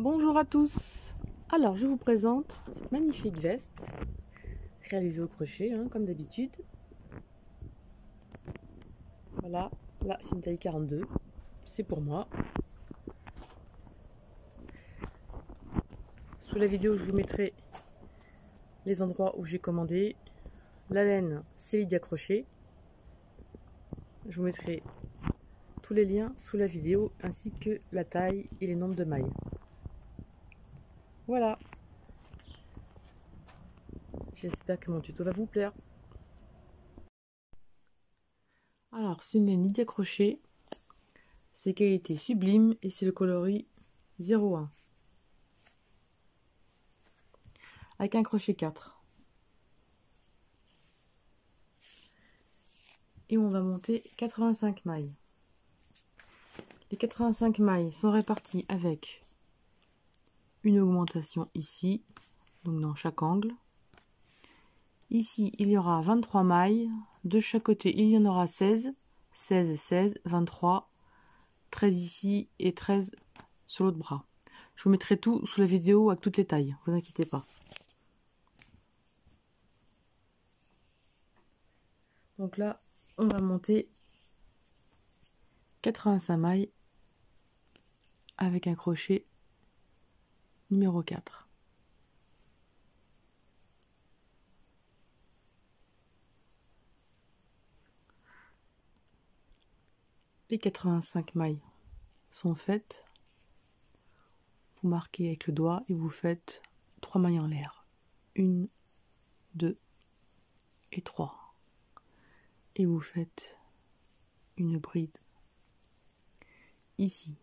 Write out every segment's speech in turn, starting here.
Bonjour à tous. Alors je vous présente cette magnifique veste réalisée au crochet comme d'habitude. Voilà, là c'est une taille 42, c'est pour moi. Sous la vidéo je vous mettrai les endroits où j'ai commandé. La laine c'est Lydia Crochet. Je vous mettrai tous les liens sous la vidéo ainsi que la taille et les nombres de mailles. Voilà. J'espère que mon tuto va vous plaire. Alors c'est une laine Lydia Crochet. C'est qualité sublime et c'est le coloris 01. Avec un crochet 4. Et on va monter 85 mailles. Les 85 mailles sont réparties avec une augmentation ici, donc dans chaque angle. Ici, il y aura 23 mailles. De chaque côté, il y en aura 16, 16, 16, 23, 13 ici et 13 sur l'autre bras. Je vous mettrai tout sous la vidéo avec toutes les tailles, ne vous inquiétez pas. Donc là, on va monter 85 mailles avec un crochet numéro 4. Les 85 mailles sont faites. Vous marquez avec le doigt et vous faites 3 mailles en l'air. 1, 2 et 3. Et vous faites une bride ici.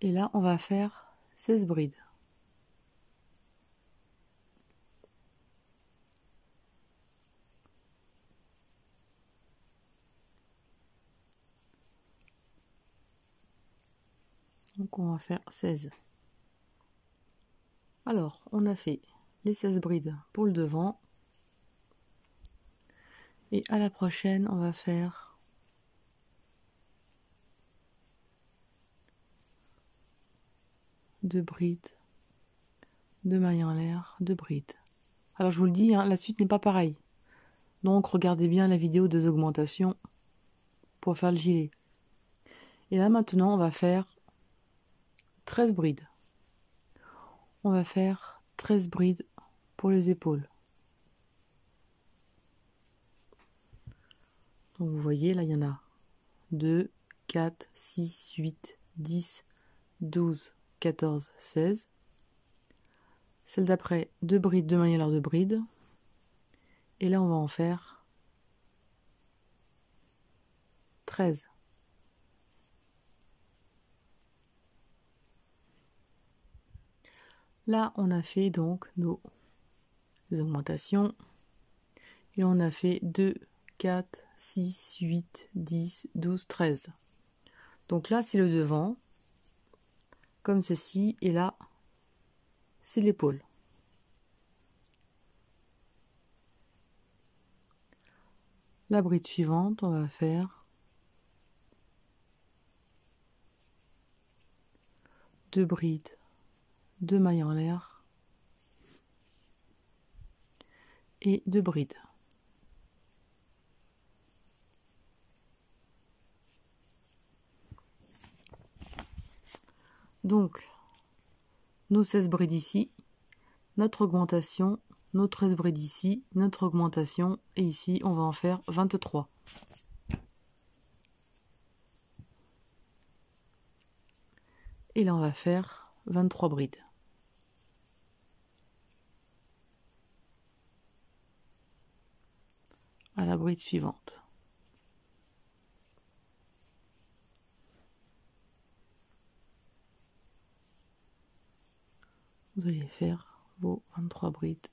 Et là, on va faire 16 brides. Donc on va faire 16. Alors, on a fait les 16 brides pour le devant. Et à la prochaine, on va faire deux brides, deux mailles en l'air, deux brides. Alors je vous le dis, la suite n'est pas pareille. Donc regardez bien la vidéo des augmentations pour faire le gilet. Et là maintenant, on va faire 13 brides. On va faire 13 brides pour les épaules. Donc vous voyez, là il y en a 2, 4, 6, 8, 10, 12, 14, 16. Celle d'après, 2 brides, 2 mailles en l'air, 2 brides. Et là on va en faire 13. Là on a fait donc nos augmentations. Et on a fait 2, 4, 6, 8, 10, 12, 13. Donc là, c'est le devant, comme ceci, et là, c'est l'épaule. La bride suivante, on va faire 2 brides, 2 mailles en l'air et 2 brides. Donc, nos 16 brides ici, notre augmentation, nos 13 brides ici, notre augmentation, et ici, on va en faire 23. Et là, on va faire 23 brides. À la bride suivante. Vous allez faire vos 23 brides.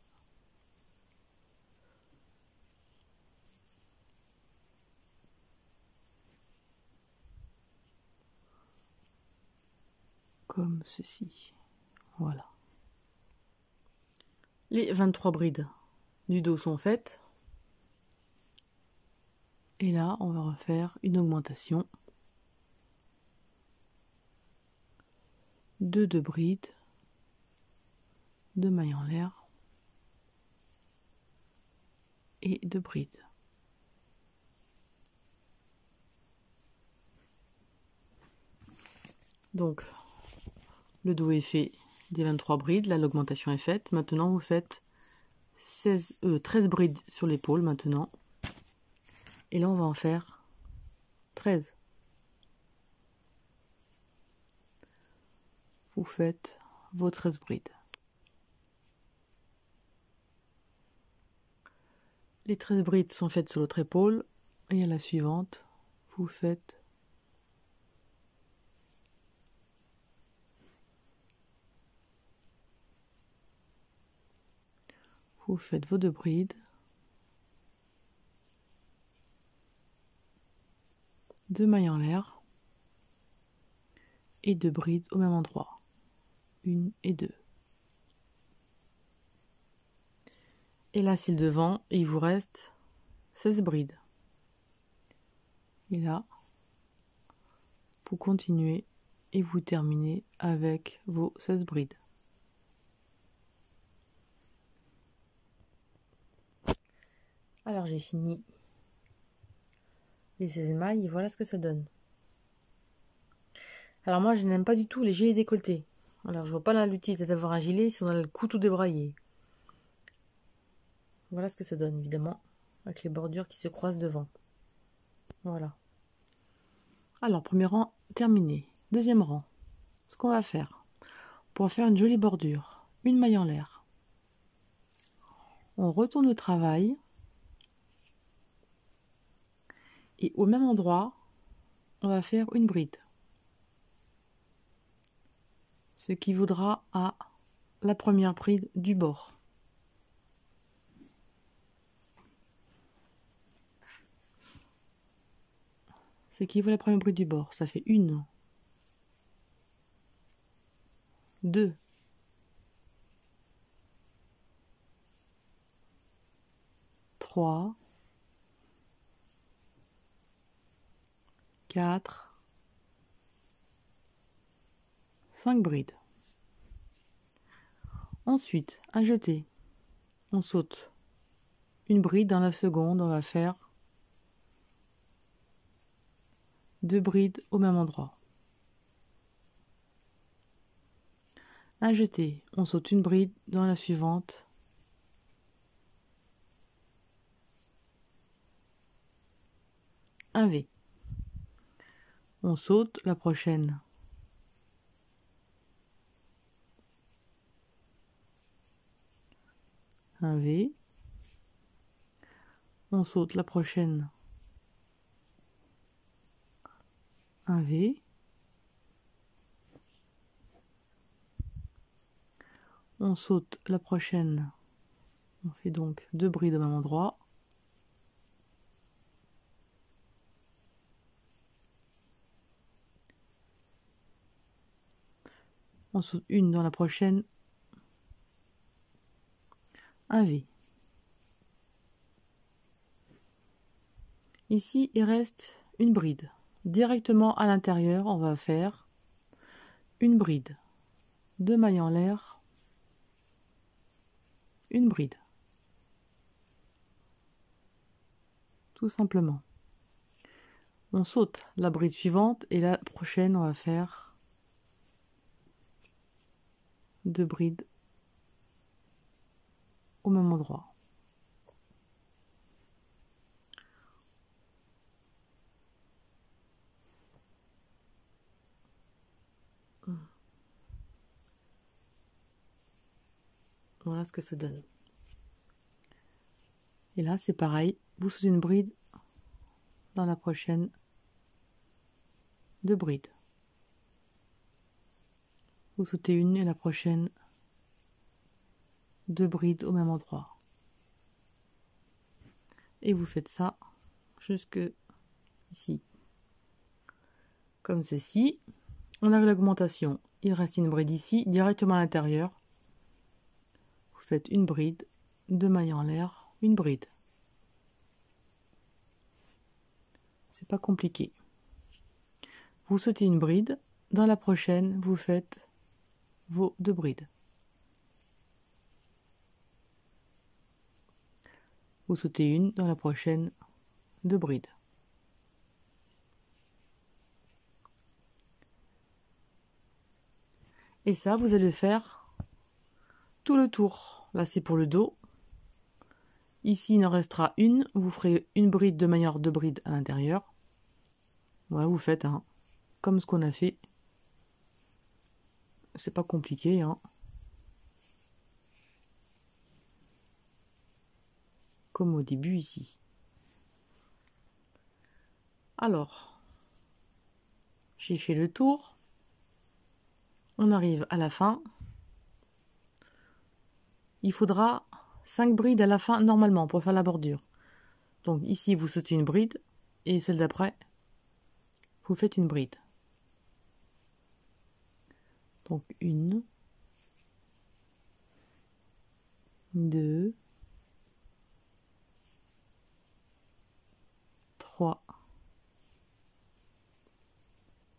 Comme ceci. Voilà. Les 23 brides du dos sont faites. Et là, on va refaire une augmentation de 2 brides, 2 mailles en l'air et 2 brides. Donc, le dos est fait des 23 brides, là l'augmentation est faite. Maintenant, vous faites 13 brides sur l'épaule maintenant. Et là, on va en faire 13. Vous faites vos 13 brides. Les 13 brides sont faites sur l'autre épaule. Et à la suivante, vous faites vos 2 brides, 2 mailles en l'air et 2 brides au même endroit, 1 et 2. Et là c'est le devant et il vous reste 16 brides. Et là, vous continuez et vous terminez avec vos 16 brides. Alors j'ai fini les 16 mailles et voilà ce que ça donne. Alors moi je n'aime pas du tout les gilets décolletés. Alors je vois pas l'utilité d'avoir un gilet si on a le cou tout débraillé. Voilà ce que ça donne évidemment, avec les bordures qui se croisent devant. Voilà. Alors premier rang terminé. Deuxième rang. Ce qu'on va faire, pour faire une jolie bordure, une maille en l'air. On retourne au travail. Et au même endroit, on va faire une bride. Ce qui vaudra à la première bride du bord. Ce qui vaut la première bride du bord. Ça fait 1, 2, 3, 4, 5 brides. Ensuite, à jeter, on saute une bride. Dans la seconde, on va faire 2 brides au même endroit. À jeter, on saute une bride. Dans la suivante, un V. On saute la prochaine. Un V. On saute la prochaine. Un V. On saute la prochaine. On fait donc 2 brides au même endroit. On saute une dans la prochaine. Un V. Ici, il reste une bride. Directement à l'intérieur, on va faire une bride. 2 mailles en l'air. Une bride. Tout simplement. On saute la bride suivante et la prochaine, on va faire 2 brides au même endroit. Voilà ce que ça donne. Et là, c'est pareil. Vous sautez une bride. Dans la prochaine, 2 brides. Vous sautez une et la prochaine, 2 brides au même endroit. Et vous faites ça jusque ici. Comme ceci. On a l'augmentation. Il reste une bride ici, directement à l'intérieur. Vous faites une bride, 2 mailles en l'air, une bride. C'est pas compliqué. Vous sautez une bride. Dans la prochaine, vous faites vos 2 brides. Vous sautez une. Dans la prochaine, 2 brides. Et ça, vous allez faire tout le tour. Là, c'est pour le dos. Ici, il en restera une. Vous ferez une bride de manière 2 brides à l'intérieur. Voilà, vous faites comme ce qu'on a fait. C'est pas compliqué, comme au début ici. Alors, j'ai fait le tour. On arrive à la fin. Il faudra 5 brides à la fin normalement pour faire la bordure. Donc ici, vous sautez une bride et celle d'après, vous faites une bride. Donc 1, 2, 3,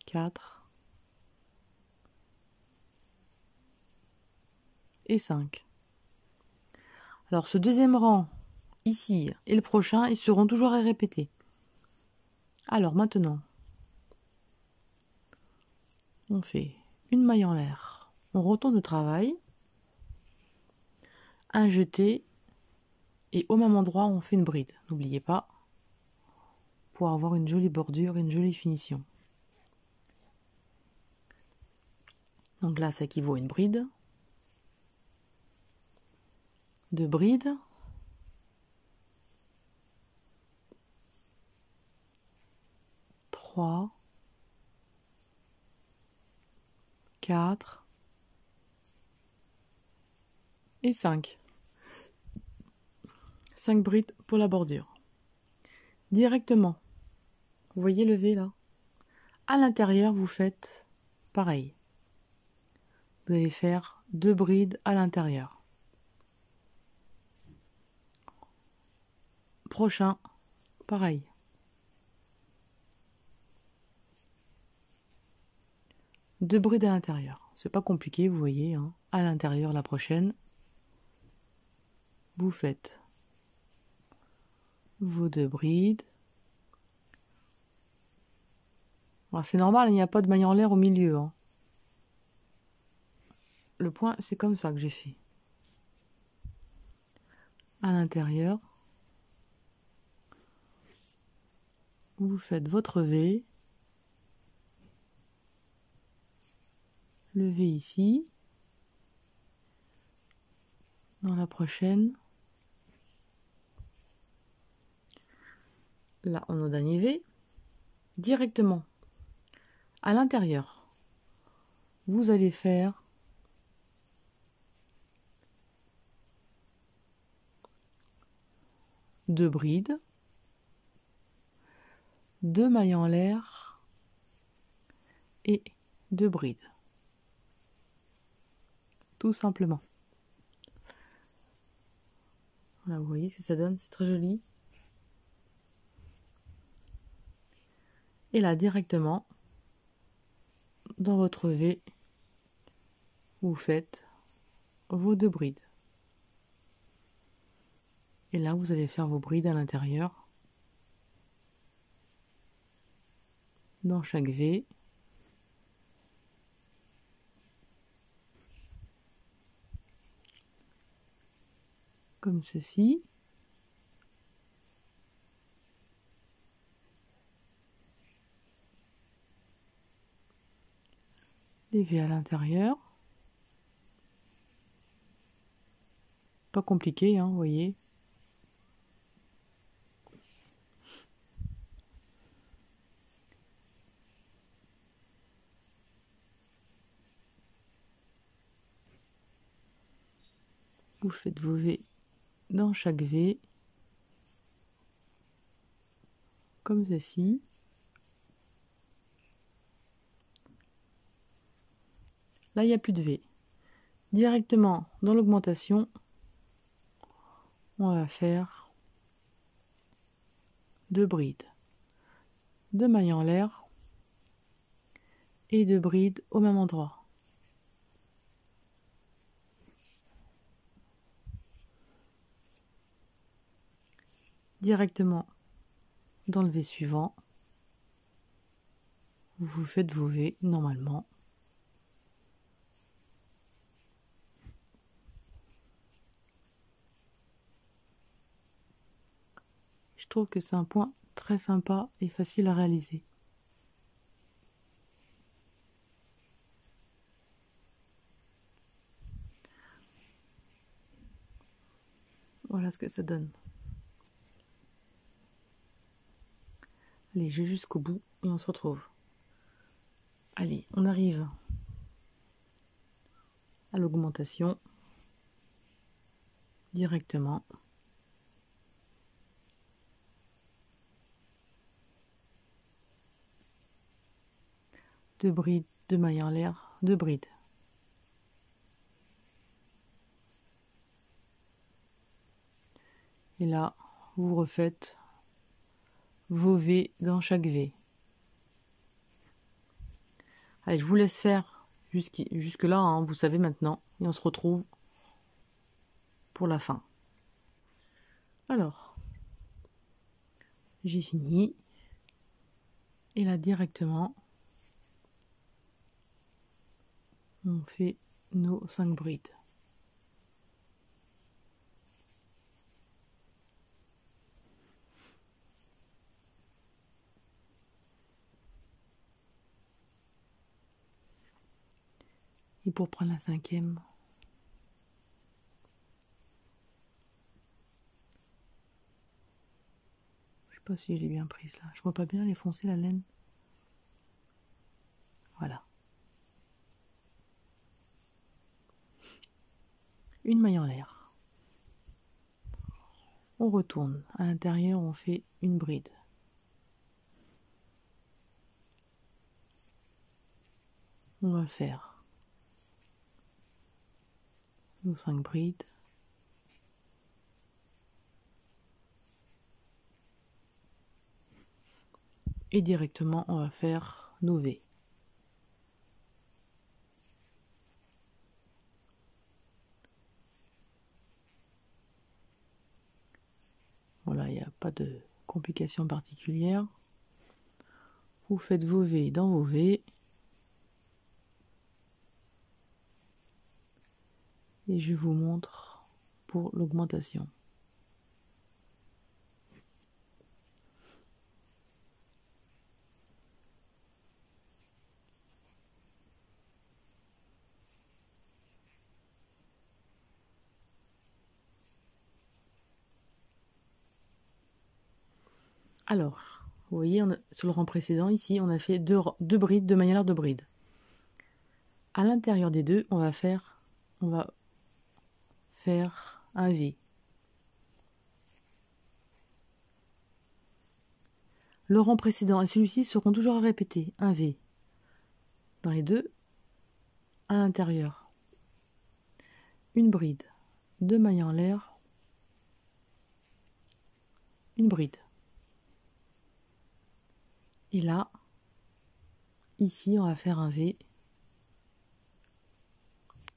4 et 5. Alors ce deuxième rang ici et le prochain, ils seront toujours à répéter. Alors maintenant, on fait une maille en l'air, on retourne au travail, un jeté et au même endroit on fait une bride. N'oubliez pas, pour avoir une jolie bordure et une jolie finition. Donc là, ça équivaut à une bride, 2 brides, 3, 4 et 5. 5 brides pour la bordure. Directement, vous voyez le V là? À l'intérieur, vous faites pareil. Vous allez faire 2 brides à l'intérieur. Prochain, pareil. Deux brides à l'intérieur. C'est pas compliqué, vous voyez. À l'intérieur, la prochaine, vous faites vos 2 brides. C'est normal, il n'y a pas de maille en l'air au milieu. Le point, c'est comme ça que j'ai fait. À l'intérieur, vous faites votre V. Le V ici. Dans la prochaine. Là, on est au dernier V. Directement, à l'intérieur, vous allez faire deux brides, 2 mailles en l'air et 2 brides. Tout simplement. Voilà, vous voyez ce que ça donne, c'est très joli. Et là, directement, dans votre V, vous faites vos 2 brides. Et là, vous allez faire vos brides à l'intérieur, dans chaque V. Comme ceci. Les V à l'intérieur. Pas compliqué, vous voyez. Vous faites vos V dans chaque V. Comme ceci. Là, il n'y a plus de V. Directement dans l'augmentation, on va faire 2 brides. 2 mailles en l'air et 2 brides au même endroit. Directement dans le V suivant, vous faites vos V normalement. Je trouve que c'est un point très sympa et facile à réaliser. Voilà ce que ça donne. Allez, je vais jusqu'au bout et on se retrouve. Allez, on arrive à l'augmentation directement. Deux brides, 2 mailles en l'air, 2 brides. Et là, vous refaites vos V dans chaque V. Allez, je vous laisse faire jusque là, hein, vous savez maintenant. Et on se retrouve pour la fin. Alors, j'ai fini. Et là, directement, on fait nos 5 brides. Et pour prendre la 5e, je sais pas si je l'ai bien prise là. Je vois pas bien, elle est foncée la laine. Voilà. Une maille en l'air. On retourne. À l'intérieur, on fait une bride. On va faire nos 5 brides. Et directement, on va faire nos V. Voilà, il n'y a pas de complications particulières. Vous faites vos V dans vos V. Et je vous montre pour l'augmentation. Alors, vous voyez, sur le rang précédent, ici, on a fait deux brides, 2 mailles en l'air, 2 brides. À l'intérieur des deux, on va faire un V. Le rang précédent et celui-ci seront toujours à répéter. Un V dans les deux, à l'intérieur. Une bride, 2 mailles en l'air, une bride. Et là, ici, on va faire un V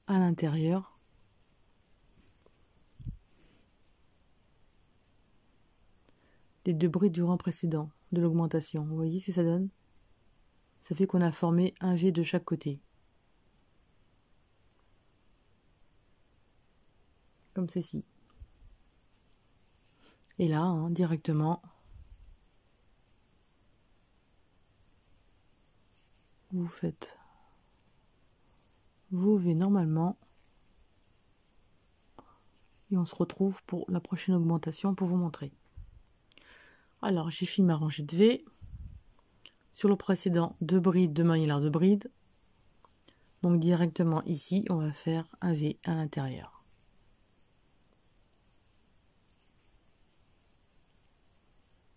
à l'intérieur. Des 2 brides du rang précédent de l'augmentation. Vous voyez ce que ça donne? Ça fait qu'on a formé un V de chaque côté. Comme ceci. Et là, hein, directement, vous faites vos V normalement. Et on se retrouve pour la prochaine augmentation pour vous montrer. Alors, j'ai fini ma rangée de V. Sur le précédent, 2 brides, 2 mailles en l'air, 2 brides. Donc directement ici, on va faire un V à l'intérieur.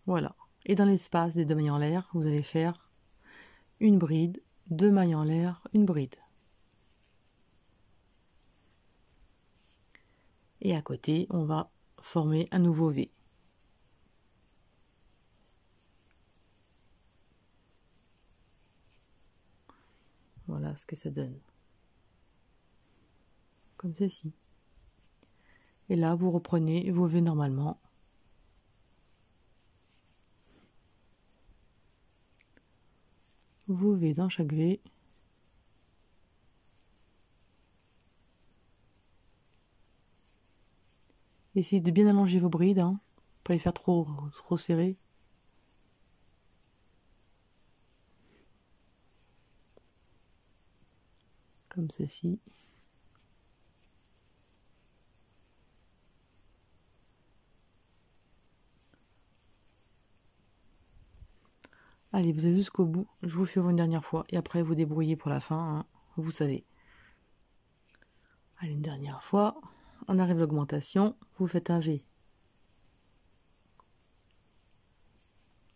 Voilà. Et dans l'espace des 2 mailles en l'air, vous allez faire une bride, 2 mailles en l'air, une bride. Et à côté, on va former un nouveau V. Voilà ce que ça donne. Comme ceci. Et là, vous reprenez vos V normalement. Vos V dans chaque V. Essayez de bien allonger vos brides, hein, pas les faire trop serrées. Comme ceci. Allez, vous allez jusqu'au bout. Je vous fais une dernière fois. Et après, vous débrouillez pour la fin. Hein, vous savez. Allez, une dernière fois. On arrive à l'augmentation. Vous faites un V.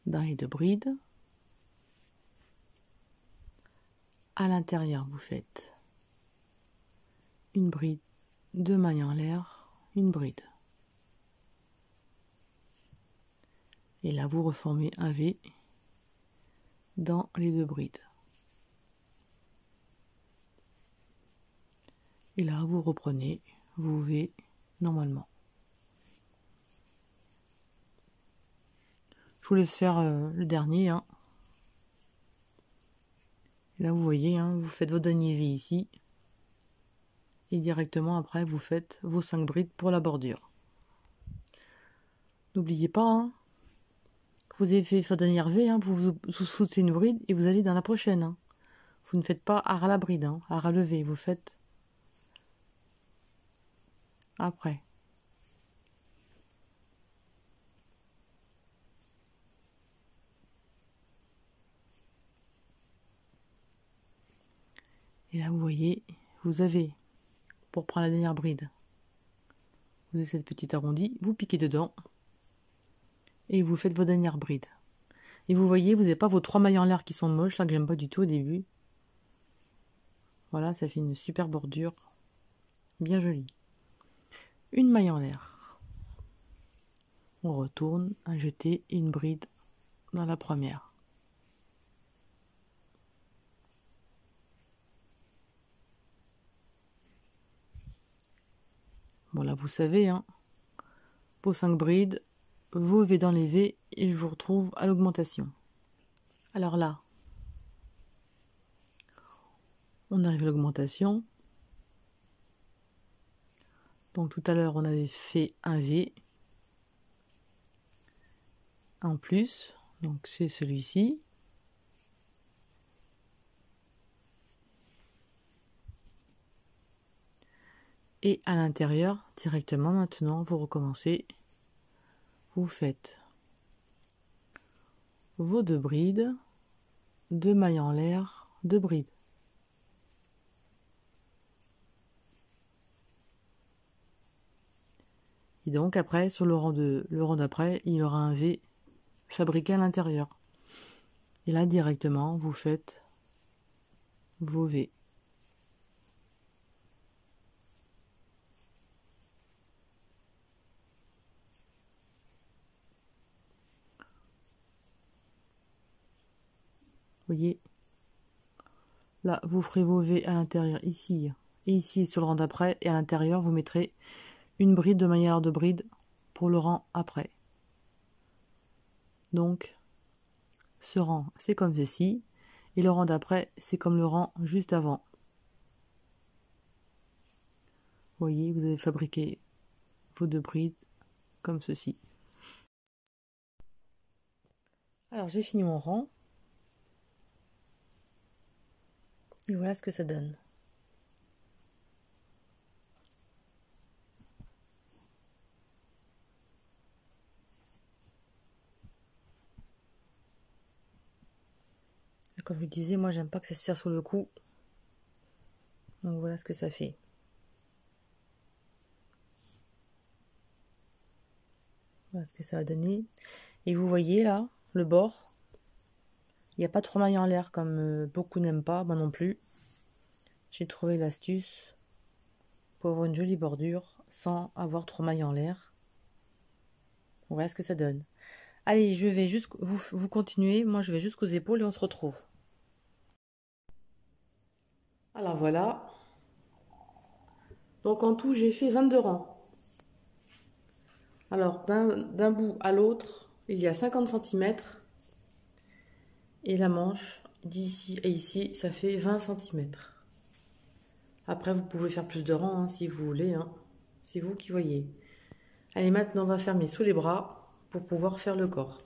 D'arrêt de bride. À l'intérieur, vous faites une bride, 2 mailles en l'air, une bride. Et là, vous reformez un V dans les 2 brides. Et là, vous reprenez vos V normalement. Je vous laisse faire le dernier. Hein. Là, vous voyez, hein, vous faites vos derniers V ici. Et directement après, vous faites vos 5 brides pour la bordure. N'oubliez pas, hein, que vous avez fait votre dernière V, hein, vous sautez une bride et vous allez dans la prochaine. Hein. Vous ne faites pas à la bride, hein, à le V, vous faites après. Et là, vous voyez, vous avez, pour prendre la dernière bride, vous avez cette petite arrondie, vous piquez dedans et vous faites vos dernières brides. Et vous voyez, vous n'avez pas vos 3 mailles en l'air qui sont moches, là que j'aime pas du tout au début. Voilà, ça fait une super bordure, bien jolie. Une maille en l'air. On retourne, un jeté et une bride dans la première. Bon là, vous savez, hein, vos 5 brides, vos V dans les V et je vous retrouve à l'augmentation. Alors là, on arrive à l'augmentation. Donc tout à l'heure, on avait fait un V en plus. Donc c'est celui-ci. Et à l'intérieur, directement maintenant, vous recommencez. Vous faites vos 2 brides, 2 mailles en l'air, 2 brides. Et donc après, sur le rang d'après, il y aura un V fabriqué à l'intérieur. Et là, directement, vous faites vos V. Vous voyez, là, vous ferez vos V à l'intérieur ici et ici sur le rang d'après. Et à l'intérieur, vous mettrez une bride de maille à l'air de bride pour le rang après. Donc, ce rang, c'est comme ceci. Et le rang d'après, c'est comme le rang juste avant. Vous voyez, vous avez fabriqué vos 2 brides comme ceci. Alors, j'ai fini mon rang. Et voilà ce que ça donne. Comme je vous disais, moi j'aime pas que ça se serre sur le cou. Donc voilà ce que ça fait. Voilà ce que ça va donner. Et vous voyez là, le bord. Il n'y a pas trop mailles en l'air comme beaucoup n'aiment pas, moi non plus. J'ai trouvé l'astuce pour avoir une jolie bordure sans avoir trop mailles en l'air. Voilà ce que ça donne. Allez, je vais vous continuez. Moi je vais jusqu'aux épaules et on se retrouve. Alors voilà. Donc en tout, j'ai fait 22 rangs. Alors d'un bout à l'autre, il y a 50 centimètres. Et la manche, d'ici à ici, ça fait 20 centimètres. Après, vous pouvez faire plus de rangs hein, si vous voulez. Hein. C'est vous qui voyez. Allez, maintenant, on va fermer sous les bras pour pouvoir faire le corps.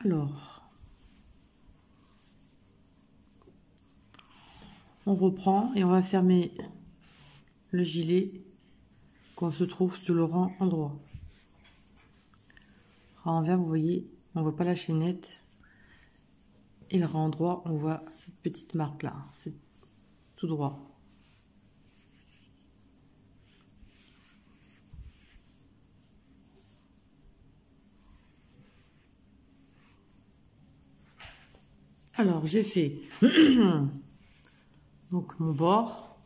Alors, on reprend et on va fermer le gilet qu'on se trouve sur le rang endroit. Rang envers, vous voyez, on voit pas la chaînette. Et le rang endroit, on voit cette petite marque là, c'est tout droit. Alors, j'ai fait donc mon bord,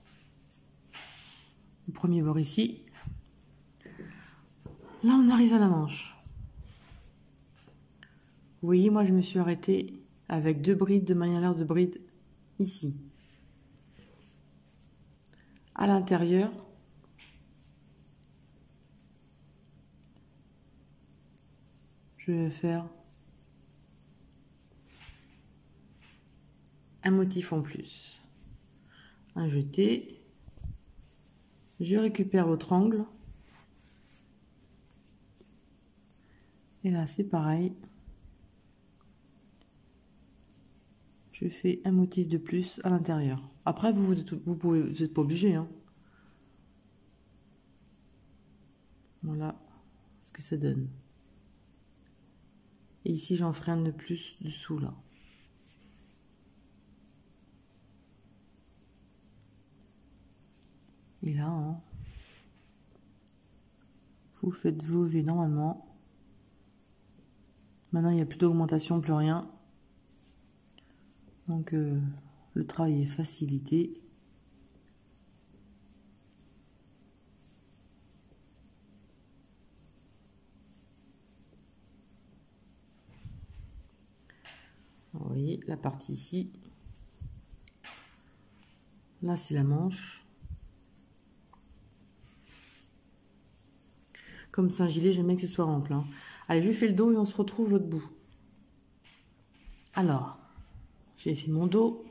le premier bord ici. Là, on arrive à la manche. Vous voyez, moi, je me suis arrêtée avec 2 brides de manière de bride ici. À l'intérieur, je vais faire un motif en plus. Un jeté. Je récupère l'autre angle. Et là, c'est pareil. Je fais un motif de plus à l'intérieur. Après, vous n'êtes pas obligé. Hein. Voilà ce que ça donne. Et ici, j'en ferai un de plus dessous, là. Et là, hein, vous faites vos V normalement. Maintenant, il n'y a plus d'augmentation, plus rien. Donc, le travail est facilité. Vous voyez la partie ici. Là, c'est la manche. Comme c'est un gilet, j'aime bien que ce soit rempli. Hein. Allez, je fais le dos et on se retrouve l'autre bout. Alors, j'ai fait mon dos.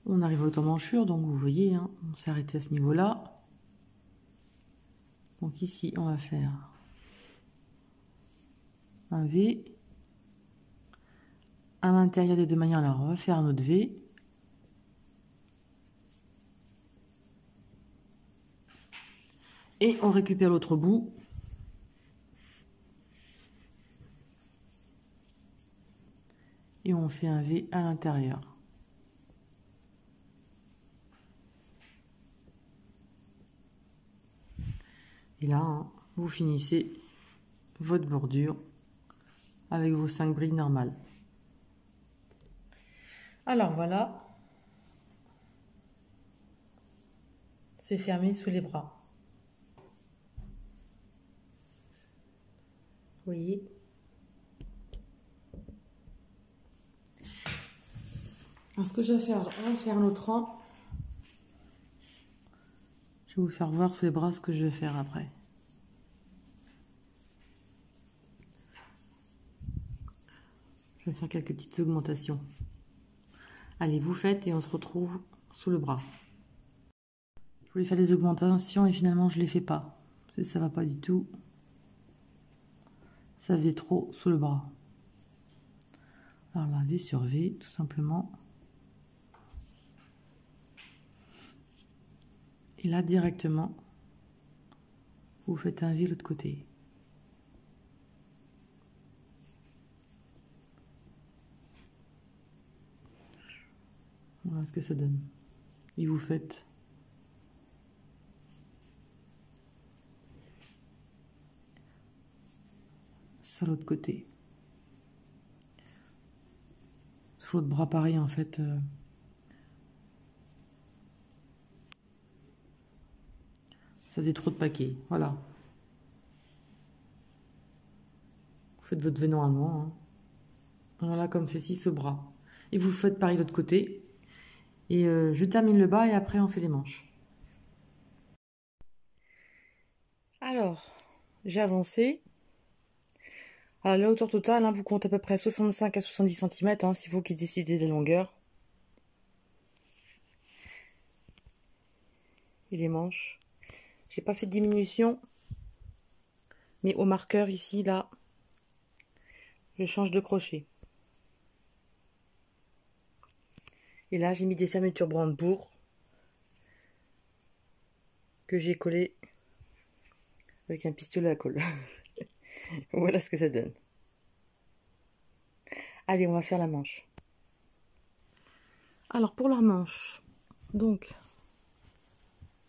On arrive à l'auto-manchure, donc vous voyez, hein, on s'est arrêté à ce niveau-là. Donc ici, on va faire un V. À l'intérieur des deux manières, alors on va faire un autre V. Et on récupère l'autre bout. Et on fait un V à l'intérieur. Et là, hein, vous finissez votre bordure avec vos 5 brides normales. Alors voilà, c'est fermé sous les bras. Vous voyez? Alors ce que je vais faire, on va faire un autre rang. Je vais vous faire voir sous les bras ce que je vais faire après. Je vais faire quelques petites augmentations. Allez, vous faites et on se retrouve sous le bras. Je voulais faire des augmentations et finalement je ne les fais pas. Parce que ça ne va pas du tout. Ça faisait trop sous le bras. Alors là, V sur V, tout simplement. Et là, directement, vous faites un V de l'autre côté. Voilà ce que ça donne. Et vous faites ça de l'autre côté. Sur l'autre bras, pareil, en fait. Ça faisait trop de paquets. Voilà. faites votre V normalement, hein. Voilà, comme ceci, ce bras. Et vous faites pareil de l'autre côté. Et je termine le bas et après on fait les manches. Alors, j'ai avancé. Alors la hauteur totale, hein, vous comptez à peu près 65 à 70 cm, hein, c'est vous qui décidez des longueurs. Et les manches. J'ai pas fait de diminution. Mais au marqueur ici, là, je change de crochet. Et là, j'ai mis des fermetures brandebourg que j'ai collé avec un pistolet à colle. Voilà ce que ça donne. Allez, on va faire la manche. Alors, pour la manche, donc,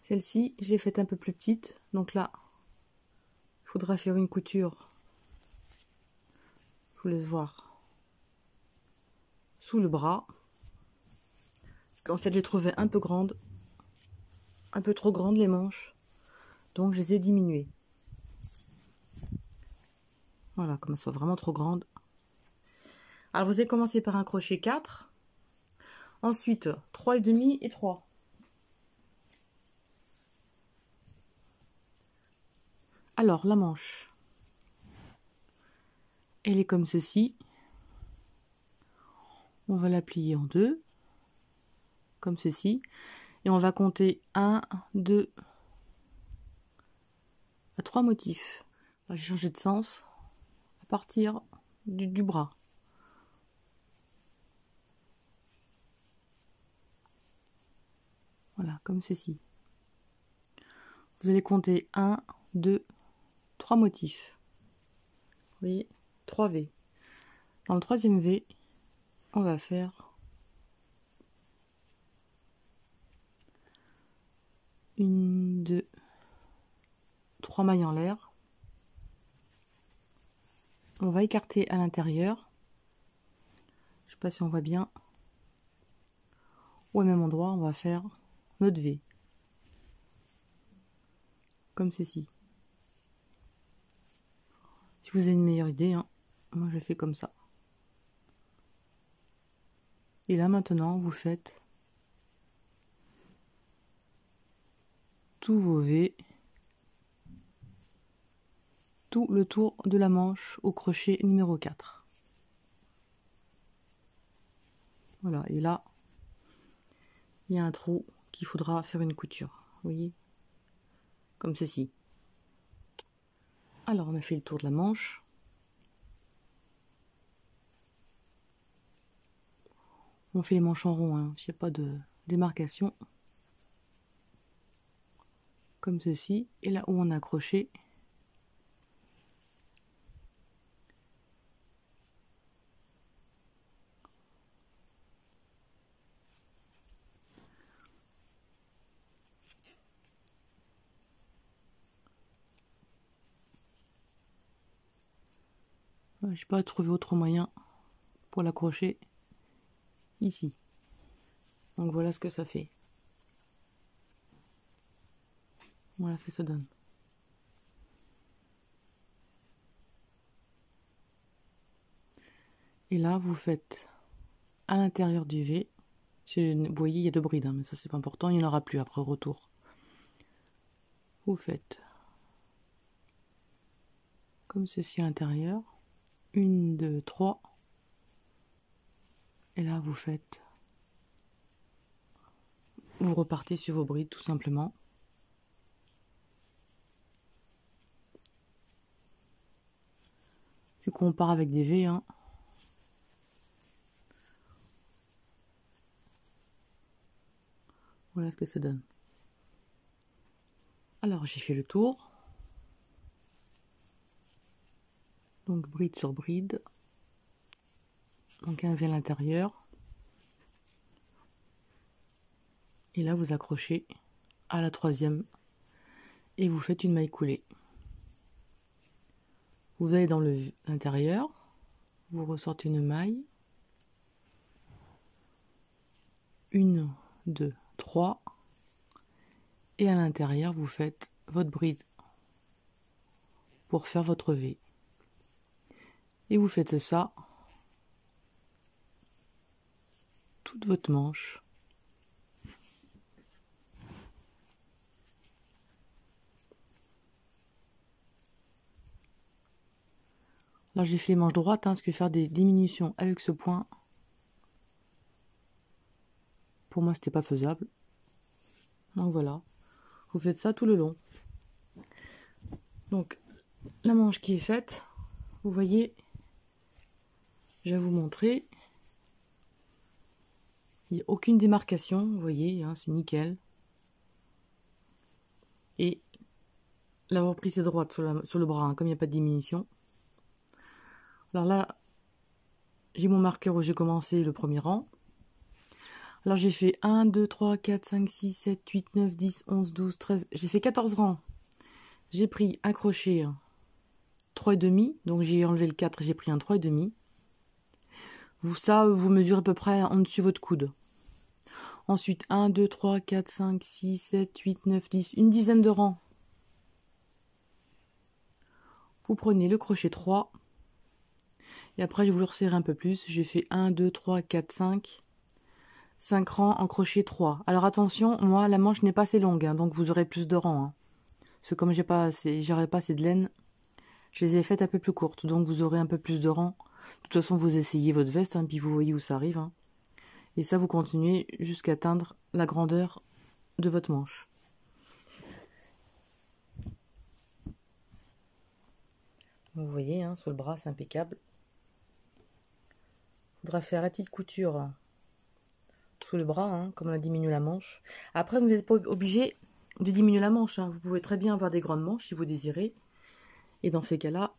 celle-ci, je l'ai faite un peu plus petite. Donc là, il faudra faire une couture. Je vous laisse voir. Sous le bras. Parce qu'en fait, j'ai trouvé un peu grande. Un peu trop grande les manches. Donc, je les ai diminuées. Voilà, comme elles soient vraiment trop grandes. Alors, vous allez commencer par un crochet 4. Ensuite, 3,5 et 3. Alors, la manche, elle est comme ceci. On va la plier en deux, comme ceci. Et on va compter 1, 2, à 3 motifs. J'ai changé de sens à partir du bras. Voilà, comme ceci. Vous allez compter 1, 2, 3 motifs. Vous voyez, 3 V. Dans le troisième V, on va faire une, 2, 3 mailles en l'air. On va écarter à l'intérieur. Je ne sais pas si on voit bien. Au même endroit, on va faire notre V. Comme ceci. Si vous avez une meilleure idée, hein, moi je fais comme ça. Et là maintenant, vous faites tous vos V, tout le tour de la manche au crochet numéro 4. Voilà, et là, il y a un trou qu'il faudra faire une couture. Vous voyez, comme ceci. Alors, on a fait le tour de la manche. On fait les manches en rond, hein, s'il n'y a pas de démarcation. Comme ceci. Et là où on a accroché, je n'ai pas trouvé autre moyen pour l'accrocher ici. Donc voilà ce que ça fait. Voilà ce que ça donne. Et là, vous faites à l'intérieur du V. Vous voyez, il y a deux brides, hein, mais ça c'est pas important, il n'y en aura plus après au retour. Vous faites comme ceci à l'intérieur. 1, 2, 3. Et là, vous faites. Vous repartez sur vos brides tout simplement. Vu qu'on part avec des V, hein. Voilà ce que ça donne. Alors, j'ai fait le tour. Donc, bride sur bride. Donc, un V à l'intérieur. Et là, vous accrochez à la troisième. Et vous faites une maille coulée. Vous allez dans l'intérieur. Vous ressortez une maille. 1, 2, 3. Et à l'intérieur, vous faites votre bride pour faire votre V. Et vous faites ça toute votre manche. Là, j'ai fait les manches droites, parce que faire des diminutions avec ce point, pour moi, c'était pas faisable. Donc voilà, vous faites ça tout le long. Donc, la manche qui est faite, vous voyez, je vais vous montrer. Il n'y a aucune démarcation, vous voyez, c'est nickel. Et la reprise est droite sur le bras, comme il n'y a pas de diminution. Alors là, j'ai mon marqueur où j'ai commencé le premier rang. Alors j'ai fait 1, 2, 3, 4, 5, 6, 7, 8, 9, 10, 11, 12, 13. J'ai fait 14 rangs. J'ai pris un crochet 3,5. Donc j'ai enlevé le 4, j'ai pris un 3,5. Vous mesurez à peu près en dessus votre coude. Ensuite 1, 2, 3, 4, 5, 6, 7, 8, 9, 10. Une dizaine de rangs. Vous prenez le crochet 3. Et après je vais vous le resserrer un peu plus. J'ai fait 1, 2, 3, 4, 5. 5 rangs en crochet 3. Alors attention, moi la manche n'est pas assez longue, donc vous aurez plus de rangs. Parce que comme j'aurais pas assez de laine, je les ai faites un peu plus courtes, donc vous aurez un peu plus de rangs. De toute façon, vous essayez votre veste, puis vous voyez où ça arrive. Et ça, vous continuez jusqu'à atteindre la grandeur de votre manche. Vous voyez, sur le bras, c'est impeccable. Il faudra faire la petite couture sous le bras, comme on a diminué la manche. Après, vous n'êtes pas obligé de diminuer la manche. Vous pouvez très bien avoir des grandes manches si vous désirez. Et dans ces cas-là,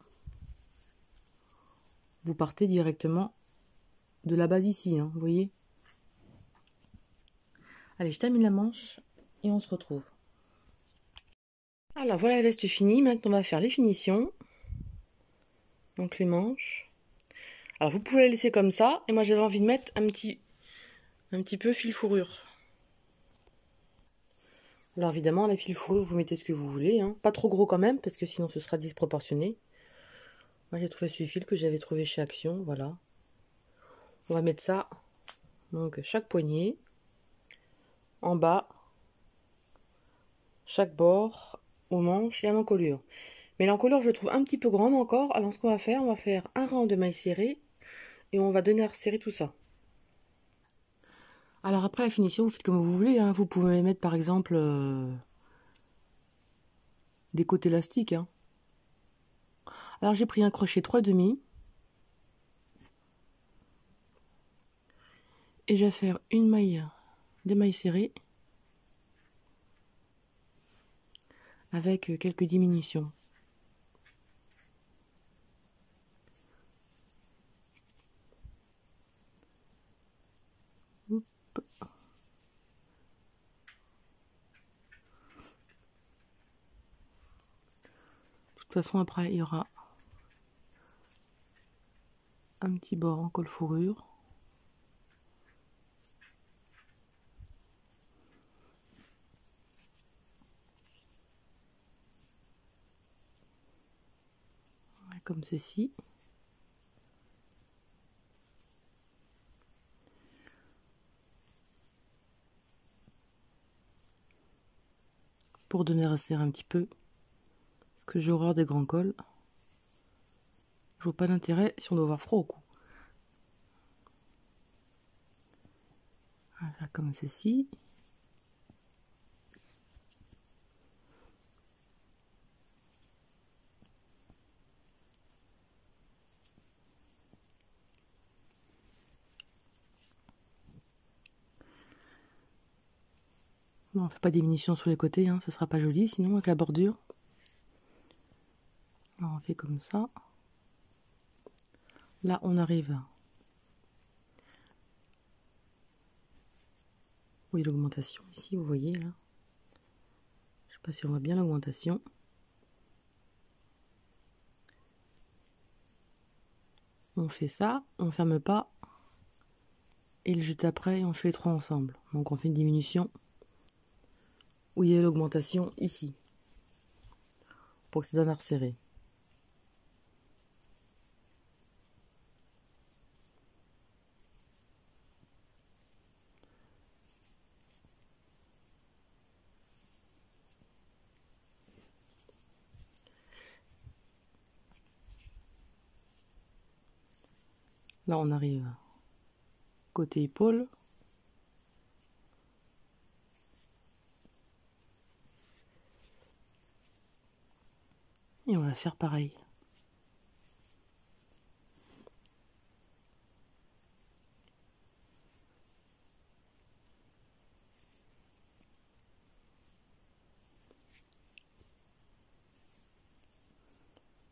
vous partez directement de la base ici, vous voyez. Allez, je termine la manche et on se retrouve. Alors voilà la veste finie, maintenant on va faire les finitions. Donc les manches. Alors vous pouvez la laisser comme ça, et moi j'avais envie de mettre un petit peu fil fourrure. Alors évidemment, la fil fourrure, vous mettez ce que vous voulez, pas trop gros quand même, parce que sinon ce sera disproportionné. Moi j'ai trouvé ce fil que j'avais trouvé chez Action, voilà. On va mettre ça, donc chaque poignée, en bas, chaque bord, aux manches et à l'encolure. Mais l'encolure, je le trouve un petit peu grande encore. Alors, ce qu'on va faire un rang de mailles serrées et on va donner à resserrer tout ça. Alors, après la finition, vous faites comme vous voulez. Vous pouvez mettre, par exemple, des côtes élastiques. Alors, j'ai pris un crochet 3,5 et je vais faire une maille, des mailles serrées avec quelques diminutions. Hop. De toute façon, après, il y aura un petit bord en col fourrure. Comme ceci. Pour donner à serrer un petit peu. Parce que j'ai horreur des grands cols. Je vois pas d'intérêt si on doit avoir froid au cou. On va faire comme ceci. Bon, on fait pas diminution sur les côtés, ce sera pas joli sinon avec la bordure. Alors on fait comme ça. Là on arrive. Oui, l'augmentation ici, vous voyez là. Je sais pas si on voit bien l'augmentation. On fait ça, on ferme pas. Et le juste après, on fait les trois ensemble. Donc on fait une diminution où il y a l'augmentation ici. Pour que ça donne à resserrer. Là, on arrive côté épaule. Et on va faire pareil.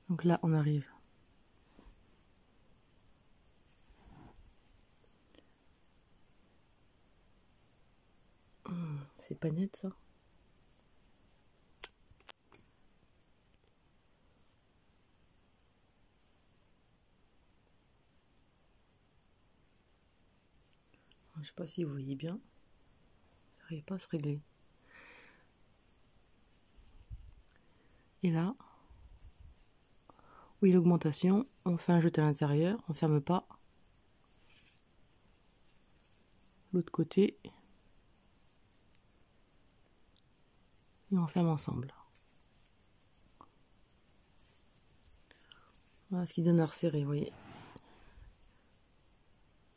Donc là, on arrive. C'est pas net ça. Je sais pas si vous voyez bien. Ça n'arrive pas à se régler. Et là, oui, l'augmentation, on fait un jeté à l'intérieur, on ferme pas. L'autre côté. Et on ferme ensemble. Voilà ce qui donne à resserrer, vous voyez.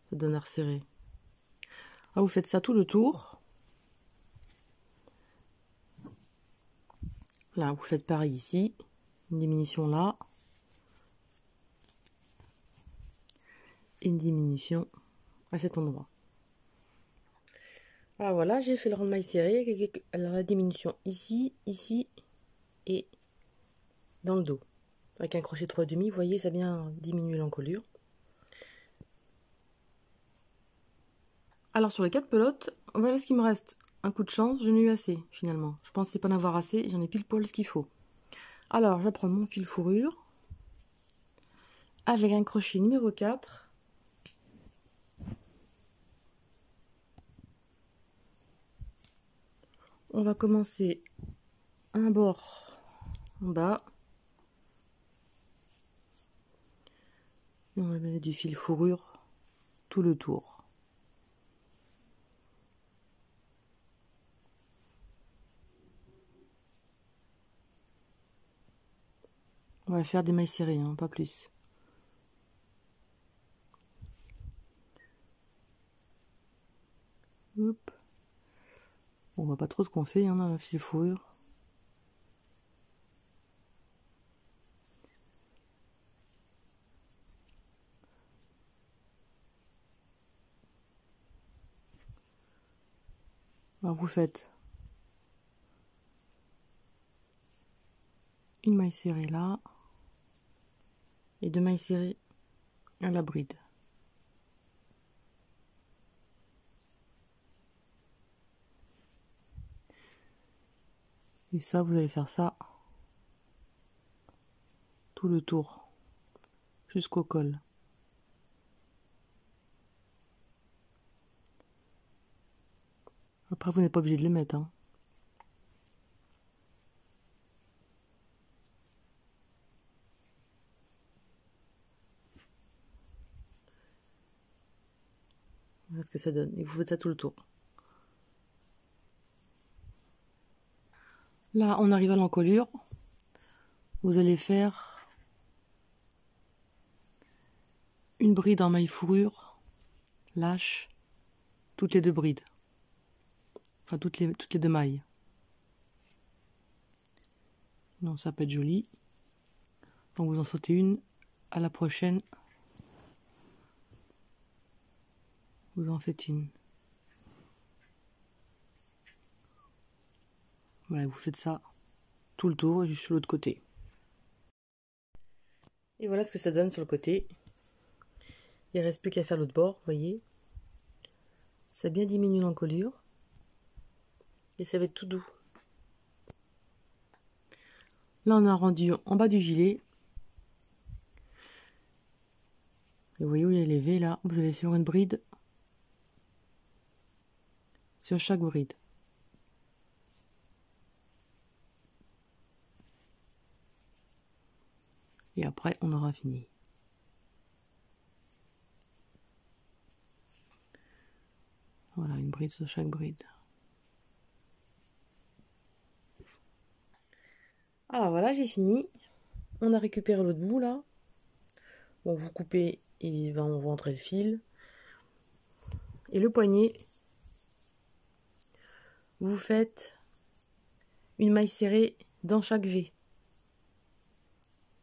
Ça donne à resserrer. Là, vous faites ça tout le tour. Là, vous faites pareil ici. Une diminution là. Et une diminution à cet endroit. Alors voilà, j'ai fait le rang de maille serré. Alors la diminution ici, ici et dans le dos. Avec un crochet 3,5, vous voyez, ça vient diminuer l'encolure. Alors sur les 4 pelotes, voilà ce qu'il me reste. Un coup de chance, j'en ai eu assez finalement. Je pensais pas en avoir assez, j'en ai pile poil ce qu'il faut. Alors j'apprends mon fil fourrure avec un crochet numéro 4. On va commencer un bord en bas. Et on va mettre du fil fourrure tout le tour. On va faire des mailles serrées, hein, pas plus. Hop. On voit pas trop ce qu'on fait hein, dans le fil fourrure. Alors vous faites une maille serrée là et 2 mailles serrées à la bride. Et ça, vous allez faire ça tout le tour jusqu'au col. Après, vous n'êtes pas obligé de le mettre. Hein. Voilà ce que ça donne. Et vous faites ça tout le tour. Là, on arrive à l'encolure. Vous allez faire une bride en maille fourrure, lâche, toutes les 2 brides. Enfin, toutes les 2 mailles. Donc, ça peut être joli. Donc, vous en sautez une. À la prochaine, vous en faites une. Voilà, vous faites ça tout le tour, juste sur l'autre côté. Et voilà ce que ça donne sur le côté. Il ne reste plus qu'à faire l'autre bord, vous voyez. Ça bien diminue l'encolure. Et ça va être tout doux. Là, on a rendu en bas du gilet. Et vous voyez où il y a les V, là. Vous allez faire une bride sur chaque bride. Et après, on aura fini. Voilà, une bride sur chaque bride. Alors voilà, j'ai fini. On a récupéré l'autre bout, là. Bon, vous coupez on va entrer le fil. Et le poignet, vous faites une maille serrée dans chaque V.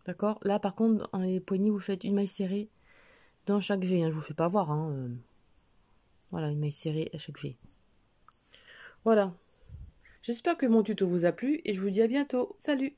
D'accord? Là, par contre, dans les poignets, vous faites une maille serrée dans chaque V. Hein. Je vous fais pas voir. Hein. Voilà, une maille serrée à chaque V. Voilà. J'espère que mon tuto vous a plu et je vous dis à bientôt. Salut!